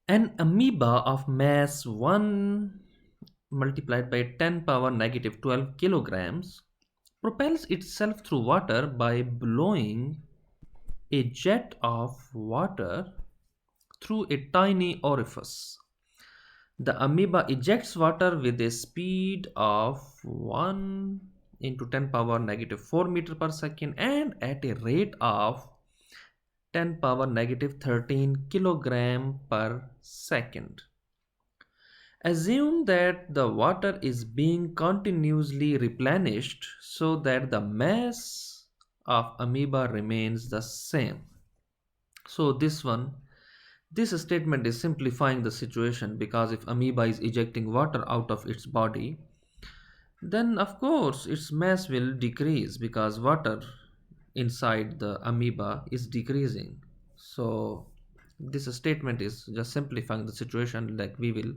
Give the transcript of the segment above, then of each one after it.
An amoeba of mass 1 multiplied by 10 power negative 12 kilograms propels itself through water by blowing a jet of water through a tiny orifice. The amoeba ejects water with a speed of 1 into 10 power negative 4 meter per second and at a rate of 10 power negative 13 kilogram per second. Assume that the water is being continuously replenished so that the mass of amoeba remains the same. So this statement is simplifying the situation, because if amoeba is ejecting water out of its body, then of course its mass will decrease because water inside the amoeba is decreasing. So this statement is just simplifying the situation, like we will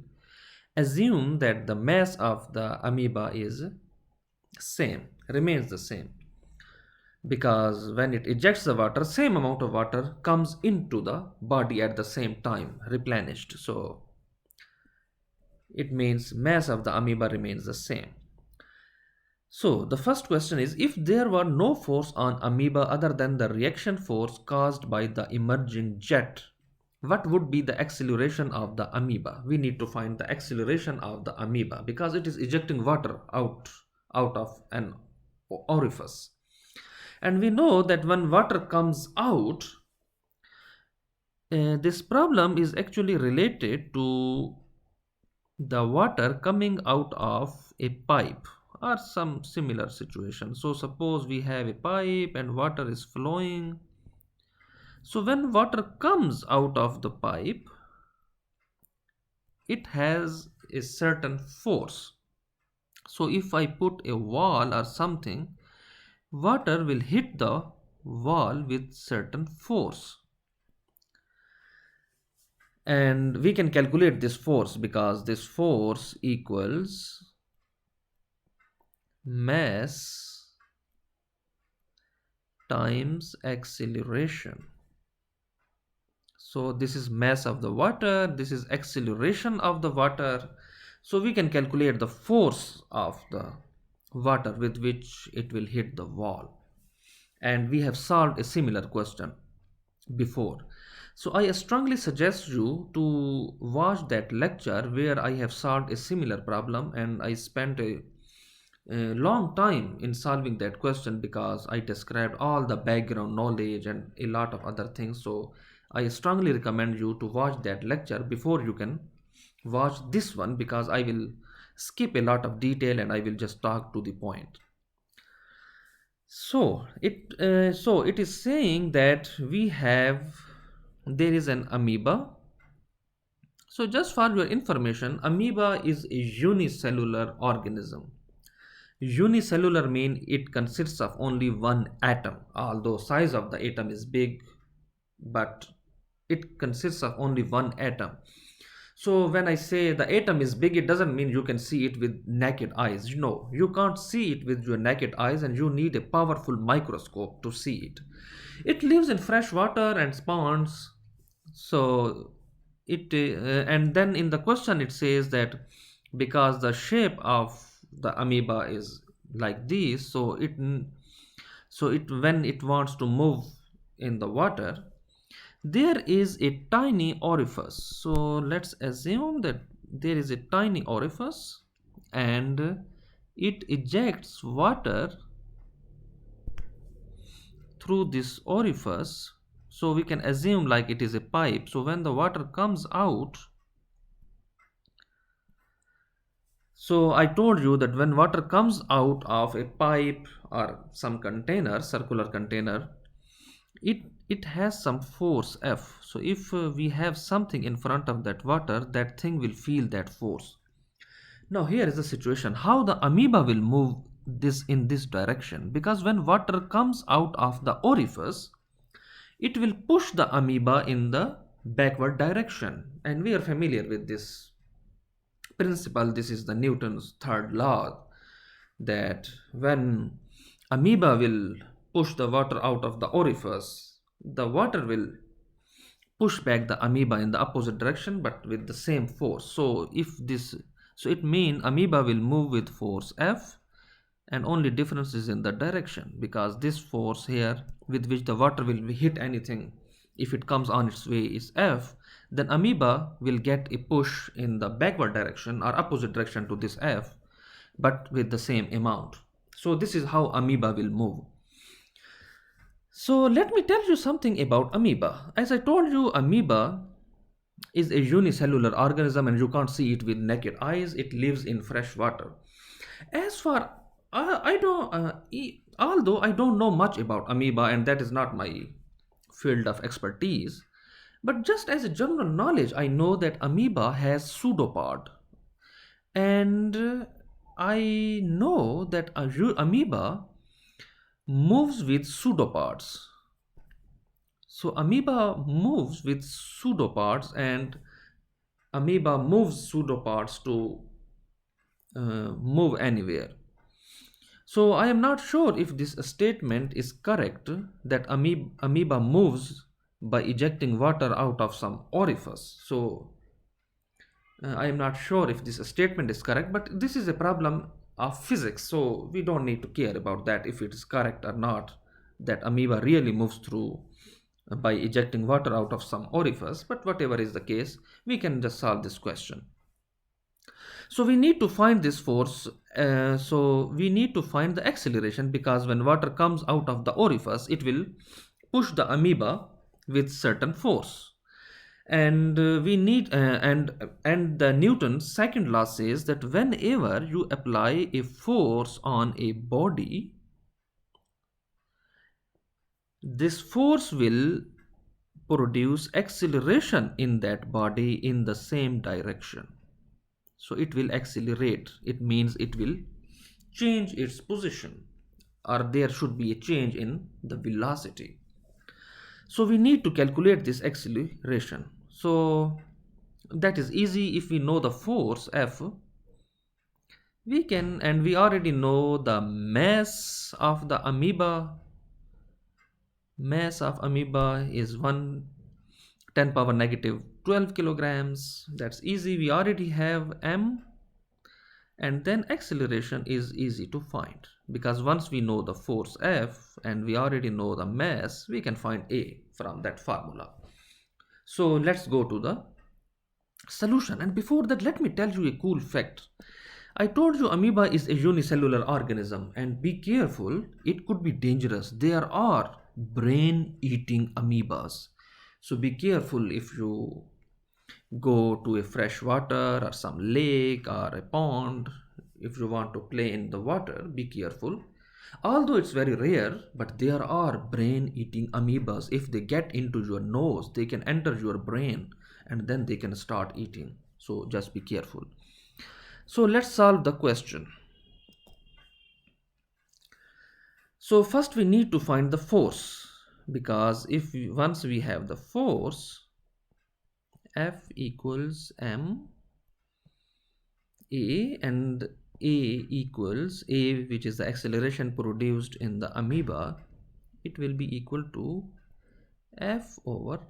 assume that the mass of the amoeba is remains the same, because when it ejects the water, same amount of water comes into the body at the same time, replenished. So it means mass of the amoeba remains the same. So the first question is, if there were no force on amoeba other than the reaction force caused by the emerging jet, what would be the acceleration of the amoeba? We need to find the acceleration of the amoeba because it is ejecting water out of an orifice. And we know that when water comes out, this problem is actually related to the water coming out of a pipe or some similar situation. So suppose we have a pipe and water is flowing. So when water comes out of the pipe, it has a certain force. So if I put a wall or something, water will hit the wall with certain force. And we can calculate this force because this force equals mass times acceleration. So this is mass of the water, this is acceleration of the water. So we can calculate the force of the water with which it will hit the wall. And we have solved a similar question before. So I strongly suggest you to watch that lecture where I have solved a similar problem, and I spent a long time in solving that question because I described all the background knowledge and a lot of other things. So I strongly recommend you to watch that lecture before you can watch this one, because I will skip a lot of detail and I will just talk to the point. So it is saying that there is an amoeba. So just for your information, amoeba is a unicellular organism. Unicellular mean it consists of only one atom, although size of the atom is big, but it consists of only one atom. So when I say the atom is big, it doesn't mean you can see it with naked eyes. No, you can't see it with your naked eyes, and you need a powerful microscope to see it. It lives in fresh water and ponds. So and then in the question it says that because the shape of the amoeba is like this, so it when it wants to move in the water, there is a tiny orifice. So let's assume that there is a tiny orifice and it ejects water through this orifice. So we can assume like it is a pipe. So when the water comes out, so I told you that when water comes out of a pipe or some container, circular container, it has some force F. So if we have something in front of that water, that thing will feel that force. Now here is the situation how the amoeba will move this in this direction, because when water comes out of the orifice, it will push the amoeba in the backward direction, and we are familiar with this principle. This is the Newton's third law, that when amoeba will push the water out of the orifice, the water will push back the amoeba in the opposite direction but with the same force. So it means amoeba will move with force F, and only difference is in the direction, because this force here with which the water will hit anything, if it comes on its way, is F, then amoeba will get a push in the backward direction or opposite direction to this F, but with the same amount. So this is how amoeba will move. So let me tell you something about amoeba. As I told you, amoeba is a unicellular organism and you can't see it with naked eyes. It lives in fresh water. As far I don't, although I don't know much about amoeba and that is not my field of expertise, but just as a general knowledge, I know that amoeba has pseudopod, and I know that amoeba moves with pseudopods. So amoeba moves with pseudopods, and amoeba moves pseudopods to move anywhere. So I am not sure if this statement is correct, that amoeba moves by ejecting water out of some orifice. So I am not sure if this statement is correct, but this is a problem of physics, so we don't need to care about that if it is correct or not, that amoeba really moves through by ejecting water out of some orifice. But whatever is the case, we can just solve this question. So we need to find this force. So we need to find the acceleration, because when water comes out of the orifice, it will push the amoeba with certain force. And we need and the Newton's second law says that whenever you apply a force on a body, this force will produce acceleration in that body in the same direction. So it will accelerate. It means it will change its position, or there should be a change in the velocity. So we need to calculate this acceleration. So that is easy. If we know the force F, we can, and we already know the mass of the amoeba. Mass of amoeba is 10 power negative 12 kilograms. That's easy. We already have m. And then acceleration is easy to find, because once we know the force F and we already know the mass, we can find A from that formula. So let's go to the solution. And before that, let me tell you a cool fact. I told you amoeba is a unicellular organism, and be careful, it could be dangerous. There are brain-eating amoebas. So be careful if you go to a fresh water or some lake or a pond. If you want to play in the water, be careful. Although it's very rare, but there are brain-eating amoebas. If they get into your nose, they can enter your brain and then they can start eating. So just be careful. So let's solve the question. So first we need to find the force, because once we have the force, F equals m a, and a equals a, which is the acceleration produced in the amoeba, it will be equal to F over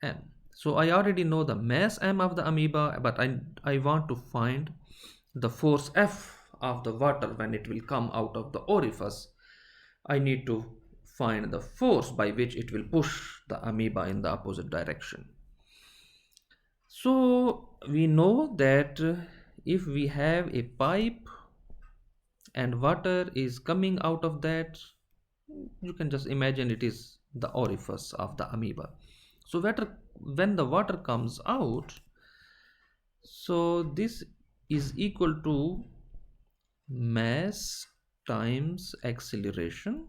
m. So I already know the mass m of the amoeba, but I want to find the force F of the water when it will come out of the orifice. I need to find the force by which it will push the amoeba in the opposite direction. So we know that if we have a pipe and water is coming out of that, you can just imagine it is the orifice of the amoeba. So when the water comes out, so this is equal to mass times acceleration.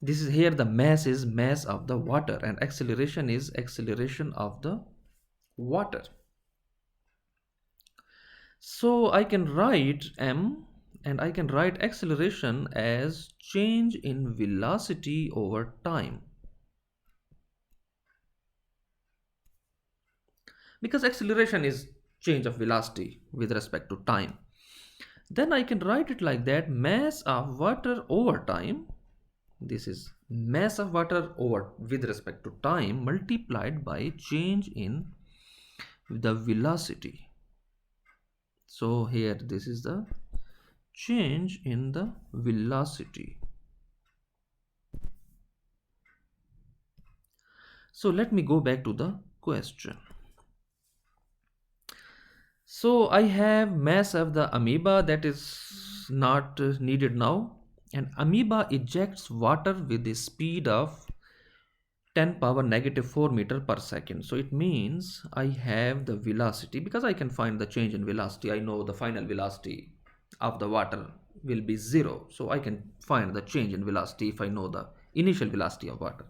This is here, the mass is mass of the water and acceleration is acceleration of the water. So I can write m, and I can write acceleration as change in velocity over time, because acceleration is change of velocity with respect to time. Then I can write it like that: mass of water over time this is mass of water over with respect to time multiplied by change in the velocity. So here this is the change in the velocity. So let me go back to the question. So I have mass of the amoeba, that is not needed now. And amoeba ejects water with the speed of 10 power negative 4 meter per second. So it means I have the velocity, because I can find the change in velocity. I know the final velocity of the water will be 0. So I can find the change in velocity if I know the initial velocity of water.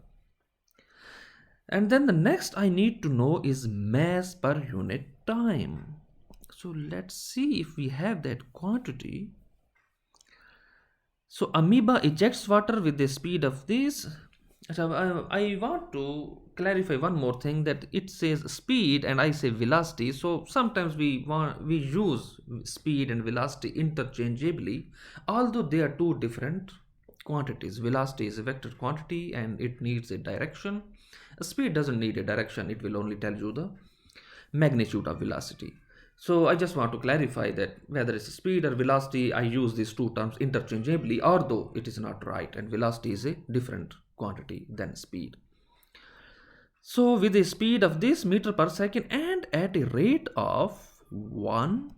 And then the next I need to know is mass per unit time. So let's see if we have that quantity. So amoeba ejects water with the speed of this. So I want to clarify one more thing, that it says speed and I say velocity. So sometimes we use speed and velocity interchangeably, although they are two different quantities. Velocity is a vector quantity and it needs a direction. Speed doesn't need a direction, it will only tell you the magnitude of velocity. So I just want to clarify that whether it's speed or velocity, I use these two terms interchangeably, although it is not right, and velocity is a different quantity than speed. So with the speed of this meter per second and at a rate of 1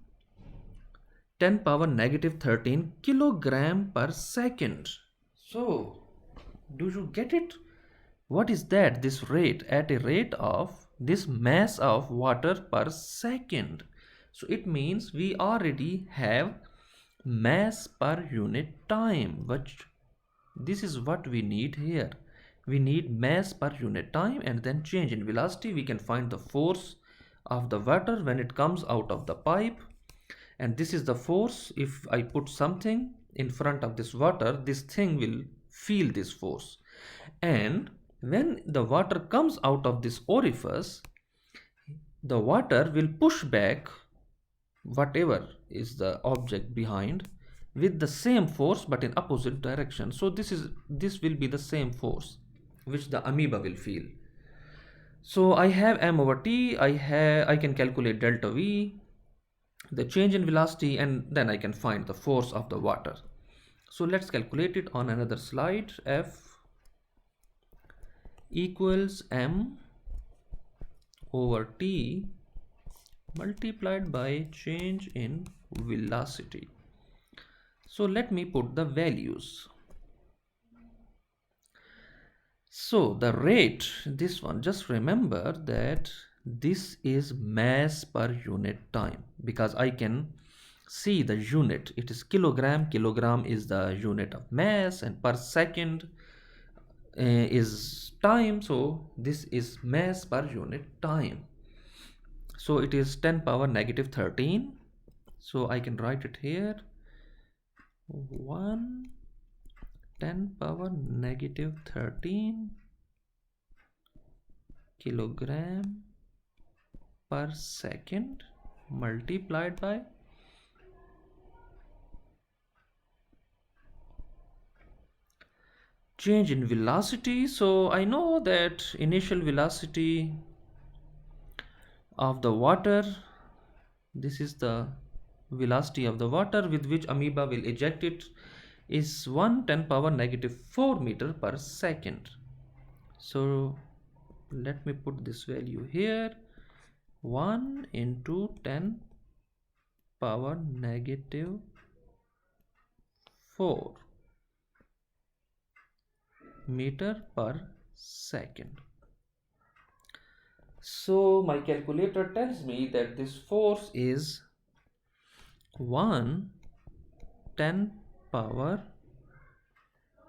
10 power negative 13 kilogram per second. So do you get it? What is that? This rate, at a rate of this mass of water per second. So it means we already have mass per unit time, which this is what we need here. We need mass per unit time and then change in velocity. We can find the force of the water when it comes out of the pipe, and this is the force. If I put something in front of this water, this thing will feel this force, and when the water comes out of this orifice, the water will push back whatever is the object behind with the same force but in opposite direction. So this will be the same force which the amoeba will feel. So I have m over t, I can calculate delta v, the change in velocity, and then I can find the force of the water. So let's calculate it on another slide. F equals m over t multiplied by change in velocity. So let me put the values. So the rate, this one, just remember that this is mass per unit time, because I can see the unit. It is kilogram. Kilogram is the unit of mass, and per second is time. So this is mass per unit time. So it is 10 power negative 13. So I can write it here. 1 10 power negative 13 kilogram per second multiplied by change in velocity. So I know that initial velocity of the water, this is the velocity of the water with which amoeba will eject it, is 1 10 power negative 4 meter per second. So let me put this value here. 1 into 10 power negative 4 meter per second. So my calculator tells me that this force is 1 10 power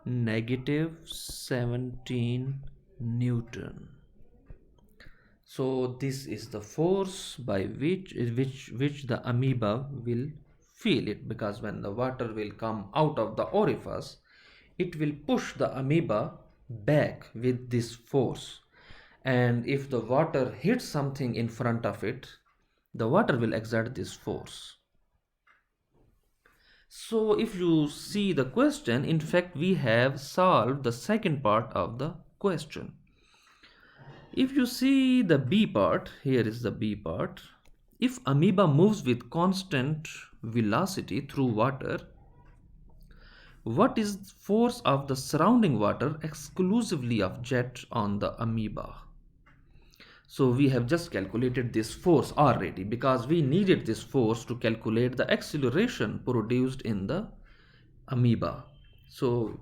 negative 17 Newton. So this is the force by which the amoeba will feel it, because when the water will come out of the orifice, it will push the amoeba back with this force, and if the water hits something in front of it, the water will exert this force. So if you see the question, in fact we have solved the second part of the question. If you see the B part, here is the B part. If amoeba moves with constant velocity through water, what is the force of the surrounding water exclusively of jet on the amoeba? So we have just calculated this force already because we needed this force to calculate the acceleration produced in the amoeba. So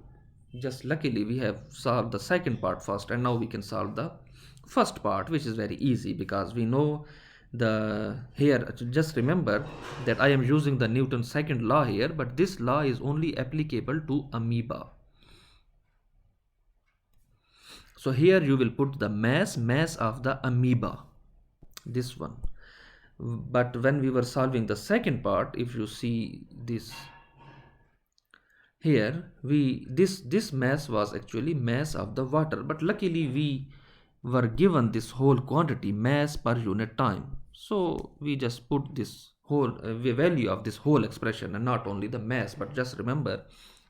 just luckily we have solved the second part first, and now we can solve the first part, which is very easy because we know the here. Just remember that I am using the Newton's second law here, but this law is only applicable to amoeba. So here you will put the mass of the amoeba, this one. But when we were solving the second part, if you see this here, this mass was actually mass of the water, but luckily we were given this whole quantity, mass per unit time. So we just put this whole value of this whole expression, and not only the mass, but just remember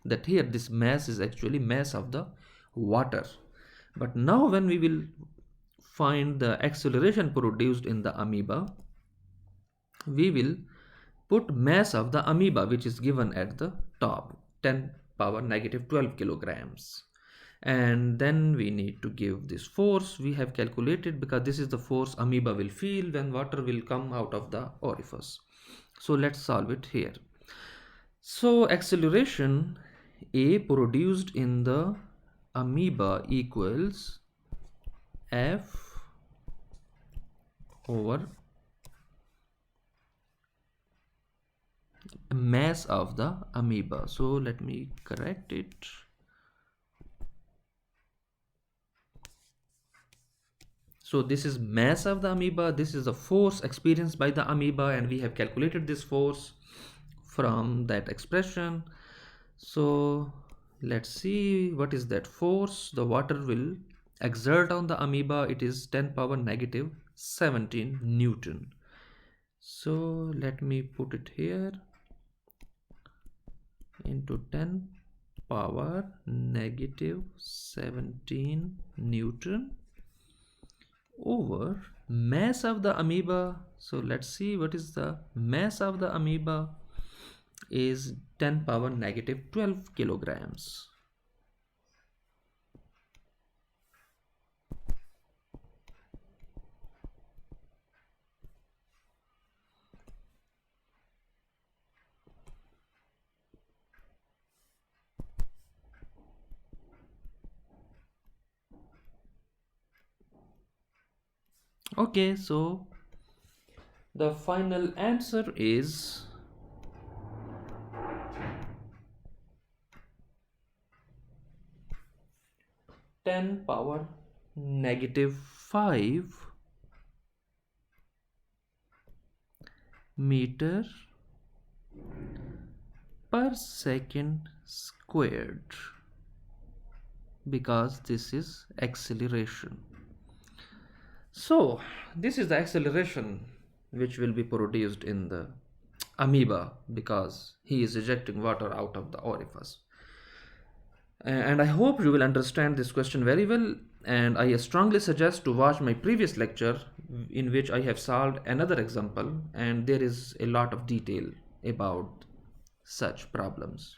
that here this mass is actually mass of the water. But now when we will find the acceleration produced in the amoeba, we will put mass of the amoeba, which is given at the top, 10 power negative 12 kilograms. And then we need to give this force we have calculated, because this is the force amoeba will feel when water will come out of the orifice. So let's solve it here. So acceleration A produced in the amoeba equals F over mass of the amoeba. So let me correct it. So this is mass of the amoeba, this is the force experienced by the amoeba, and we have calculated this force from that expression. So let's see what is that force the water will exert on the amoeba. It is 10 power negative 17 Newton. So let me put it here, into 10 power negative 17 Newton over mass of the amoeba. So let's see what is the mass of the amoeba, is 10 power negative 12 kilograms. Okay, so the final answer is 10 power negative 5 meter per second squared, because this is acceleration. So this is the acceleration which will be produced in the amoeba, because he is ejecting water out of the orifice. And I hope you will understand this question very well, and I strongly suggest to watch my previous lecture in which I have solved another example, and there is a lot of detail about such problems.